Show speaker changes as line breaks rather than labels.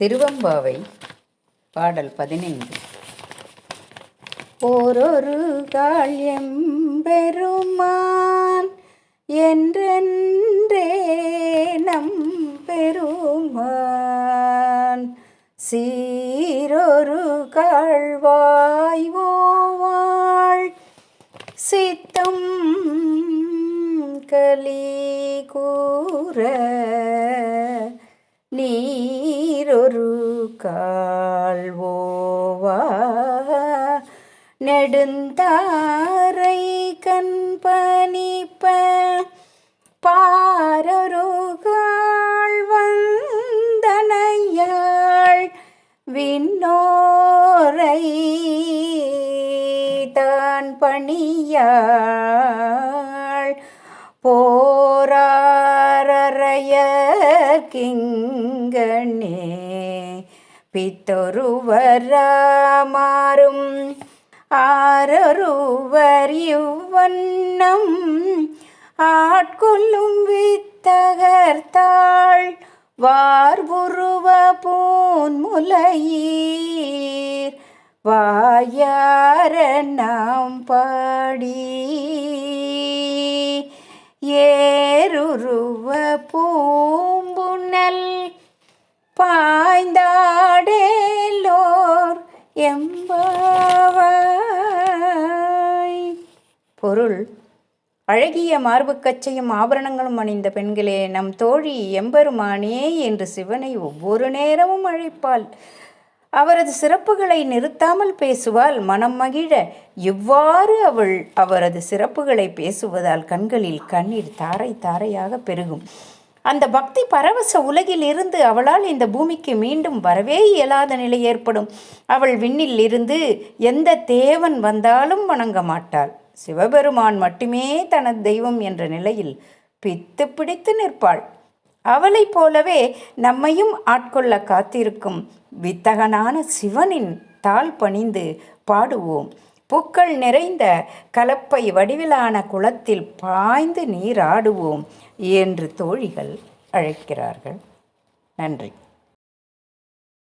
திருவெம்பாவை பாடல் 15. ஓரொரு கால் எம்பெருமான் என்றென்றே நம் பெருமான் சீரொரு கால்வாய்வோவாள் சித்தம் கலி கூற நீரொரு கால்வோவா நெடுந்தாரை கண்பணிப்ப பாரொரு கால் வந்தனையாள் விண்ணோரை தான் பணியாள் போராரையர்கிங்கனே பித்தொருவராமாறும் ஆரொருவர் இவ்வண்ணம் ஆட்கொள்ளும் வித்தகர்த்தாள் வார்புருவ பூன்முலையீர் வாயார நாம் பாடி ஏருருவ பூம்புனல் பாய்ந்தாடேலோர் எம்பாவாய். பொருள்: அழகிய மார்புக்கச்சையும் ஆபரணங்களும் அணிந்த பெண்களே, நம் தோழி எம்பெருமானே என்று சிவனை ஒவ்வொரு நேரமும் அழைப்பாள். அவரது சிறப்புகளை நிறுத்தாமல் பேசுவாள். மனம் மகிழ இவ்வாறு அவள் அவரது சிறப்புகளை பேசுவதால் கண்களில் கண்ணீர் தாரை தாரையாக பெருகும். அந்த பக்தி பரவச உலகில் இருந்து அவளால் இந்த பூமிக்கு மீண்டும் வரவே இயலாத நிலை ஏற்படும். அவள் விண்ணில் இருந்து எந்த தேவன் வந்தாலும் வணங்க மாட்டாள். சிவபெருமான் மட்டுமே தனது தெய்வம் என்ற நிலையில் பித்து பிடித்து நிற்பாள். அவளைப் போலவே நம்மையும் ஆட்கொள்ள காத்திருக்கும் வித்தகனான சிவனின் தாழ் பணிந்து பாடுவோம். பூக்கள் நிறைந்த கலப்பை வடிவிலான குளத்தில் பாய்ந்து நீராடுவோம் என்று தோழிகள் அழைக்கிறார்கள். நன்றி.